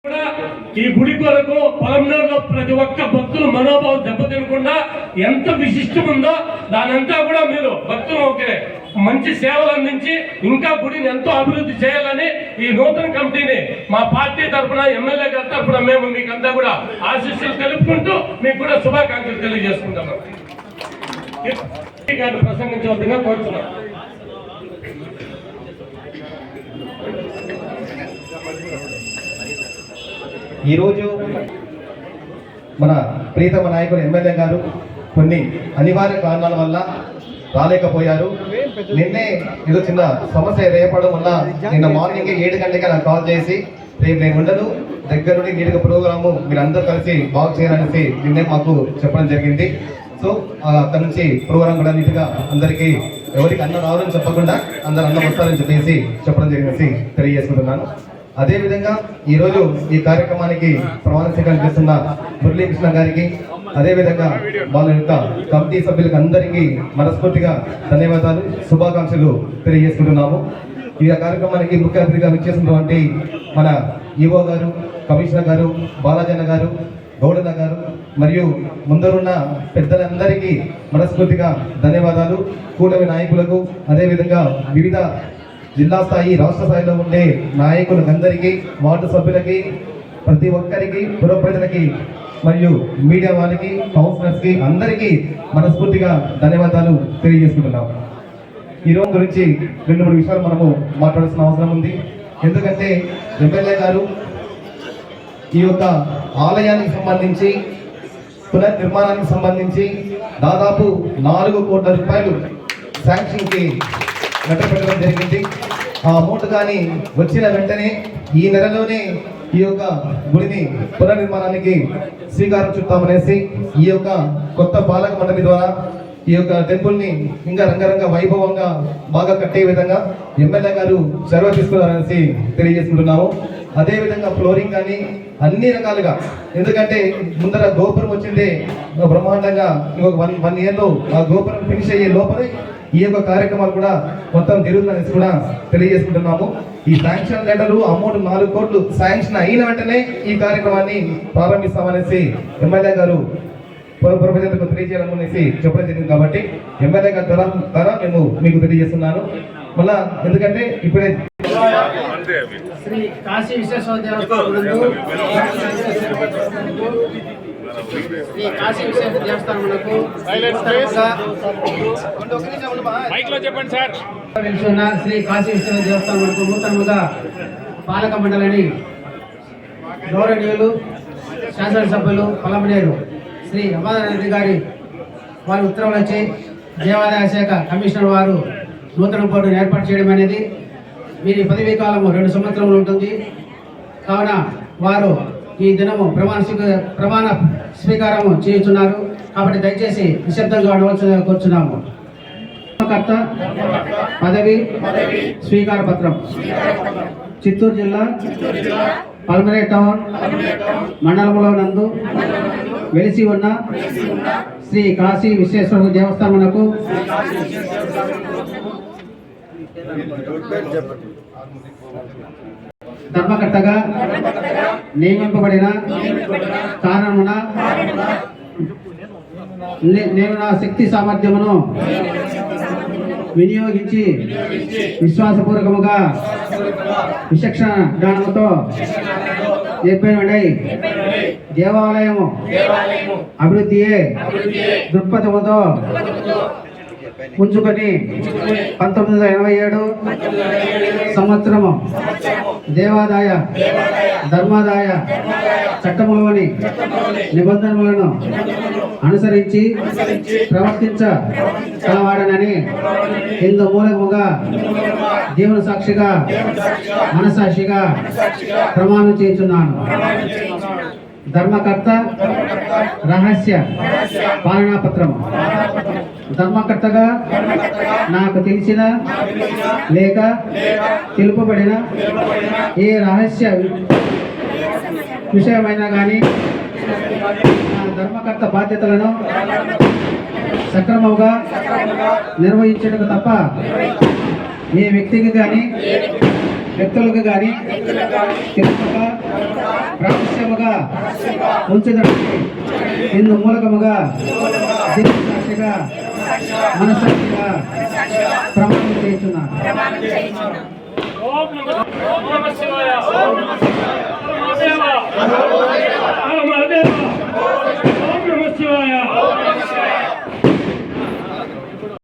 ఈ గుడి కొరకు పొలంలో ప్రతి ఒక్క భక్తులు మనోభావం దెబ్బతినకుండా ఎంత విశిష్టం ఉందో దానంతా కూడా మీరు భక్తులు ఒకే మంచి సేవలు అందించి ఇంకా గుడిని ఎంతో అభివృద్ధి చేయాలని ఈ నూతన కమిటీని మా పార్టీ తరఫున ఎమ్మెల్యే గారి తరఫున మేము మీకంతా కూడా ఆశీస్సులు తెలుపుకుంటూ మీకు కూడా శుభాకాంక్షలు తెలియజేసుకుంటున్నాం. ప్రసంగించవలసిందిగా కోరుతున్నాం. ఈరోజు మన ప్రీతమ నాయకుడు ఎమ్మెల్యే గారు కొన్ని అనివార్య కారణాల వల్ల రాలేకపోయారు. నిన్నే ఏదో చిన్న సమస్య రేపడం వల్ల నిన్న మార్నింగ్ 7 గంటలకి నాకు కాల్ చేసి రేపు నేను ఉండను, దగ్గర నుండి నీటిగా ప్రోగ్రాము మీరందరూ కలిసి బాగు చేయాలనేసి నిన్నే మాకు చెప్పడం జరిగింది. సో అక్కడ నుంచి ప్రోగ్రాం కూడా నీట్గా అందరికీ ఎవరికి అన్నం రావాలని చెప్పకుండా అందరు అన్నం వస్తారని చెప్పేసి చెప్పడం జరిగింది తెలియజేసుకుంటున్నాను. అదేవిధంగా ఈరోజు ఈ కార్యక్రమానికి ప్రమాణ స్వీకారం చేస్తున్న మురళీకృష్ణ గారికి, అదేవిధంగా వాళ్ళ యొక్క కమిటీ సభ్యులకు అందరికీ మనస్ఫూర్తిగా ధన్యవాదాలు, శుభాకాంక్షలు తెలియజేసుకుంటున్నాము. ఈ కార్యక్రమానికి ముఖ్య అతిథిగా విచ్చేసినటువంటి మన ఈవో గారు, కమిషనర్ గారు, బాలాజన్న గారు, గౌడన్న గారు మరియు ముందరున్న పెద్దలందరికీ మనస్ఫూర్తిగా ధన్యవాదాలు. కూటమి నాయకులకు, అదేవిధంగా వివిధ జిల్లా స్థాయి, రాష్ట్ర స్థాయిలో ఉండే నాయకులందరికీ, వార్డు సభ్యులకి, ప్రతి ఒక్కరికి, పుర ప్రజలకి మరియు మీడియా వాళ్ళకి, కౌన్సిలర్స్కి అందరికీ మనస్ఫూర్తిగా ధన్యవాదాలు తెలియజేసుకుంటున్నాం. ఈ రోజు గురించి 2-3 విషయాలు మనము మాట్లాడాల్సిన అవసరం ఉంది. ఎందుకంటే ఎమ్మెల్యే గారు ఈ యొక్క ఆలయానికి సంబంధించి, పునర్నిర్మాణానికి సంబంధించి దాదాపు 4 కోట్ల రూపాయలు శాంక్షన్కి పెట్టడం జరిగింది. ఆ అమౌంట్ కానీ వచ్చిన వెంటనే ఈ నెలలోనే ఈ యొక్క గుడిని పునర్నిర్మాణానికి శ్రీకారం చుట్టామనేసి ఈ యొక్క కొత్త పాలక మండలి ద్వారా ఈ యొక్క టెంపుల్ని ఇంకా రంగరంగ వైభవంగా బాగా కట్టే విధంగా ఎమ్మెల్యే గారు చొరవ తీసుకున్నారనేసి తెలియజేసుకుంటున్నాము. అదేవిధంగా ఫ్లోరింగ్ కానీ అన్ని రకాలుగా, ఎందుకంటే ముందర గోపురం వచ్చిందే బ్రహ్మాండంగా ఇంకొక 1 ఇయర్లో ఆ గోపురం ఫినిష్ అయ్యే లోపలే ఈ యొక్క కార్యక్రమాలు కూడా మొత్తం జరుగుతుందనేసి కూడా తెలియజేసుకుంటున్నాము. ఈ శాంక్షన్ లెటరు అమౌంట్ 4 కోట్లు శాంక్షన్ అయిన వెంటనే ఈ కార్యక్రమాన్ని ప్రారంభిస్తామనేసి ఎమ్మెల్యే గారు ప్రజలకు తెలియజేయడం అనేసి చెప్పడం జరిగింది. కాబట్టి ఎమ్మెల్యే గారి ద్వారా మేము మీకు తెలియజేస్తున్నాను. మళ్ళా ఎందుకంటే ఇప్పుడే శ్రీ కాశీ విశ్వేశ్వర దేవస్థానం శ్రీ కాశీ విశ్వేశ్వర దేవస్థానమునకు శ్రీ కాశీ విశ్వేశ్వర దేవస్థానమునకు నూతనముగా పాలక మండలిని గౌరవనీయులు శాసనసభ్యులు పలమనేరు శ్రీ రమారెడ్డి గారి వారి ఉత్తర్వులు వచ్చి దేవాదాయ శాఖ కమిషనర్ వారు నూతన బోర్డును ఏర్పాటు చేయడం అనేది వీరి పదవీ కాలము 2 సంవత్సరములు ఉంటుంది. కావున వారు ఈ దినము ప్రమాణ స్వీకారము చేయుచున్నారు. కాబట్టి దయచేసి నిశ్శబ్దంగా ఉండవలసిందిగా కోరుచున్నాము. కర్త పదవి స్వీకార పత్రం. చిత్తూరు జిల్లా పల్మనేర్ టౌన్ మండలంలో నందు వెలిసి ఉన్న శ్రీ కాశీ విశ్వేశ్వర దేవస్థానమునకు ధర్మకర్తగా నియమింపబడిన కారణమున నేను నా శక్తి సామర్థ్యమును వినియోగించి విశ్వాసపూర్వకముగా విచక్షణ జ్ఞానముతో చెప్పినై దేవాలయము అభివృద్ధియే దృక్పథముతో ఉంచుకొని 1987 సంవత్సరము దేవాదాయ ధర్మాదాయ చట్టములోని నిబంధనలను అనుసరించి ప్రవర్తించగలవాడనని ఇందు మూలముగా దేవుని సాక్షిగా మనసాక్షిగా ప్రమాణం చేస్తున్నాను. ధర్మకర్త రహస్య పాలనాపత్రము. ధర్మకర్తగా నాకు తెలిసిన లేక తెలుపబడిన ఏ రహస్య విషయమైనా కానీ ధర్మకర్త బాధ్యతలను సక్రమంగా నిర్వహించడం తప్ప ఏ వ్యక్తికి కానీ వ్యక్తులకు గాని తెలుపక రహస్యముగా ఉంచడానికి ఇందు మూలకముగా సాక్షిగా మనసాక్షిగా ప్రమాణం చేస్తున్నాను. ఓం నమః శివాయ. ఓం నమః శివాయ.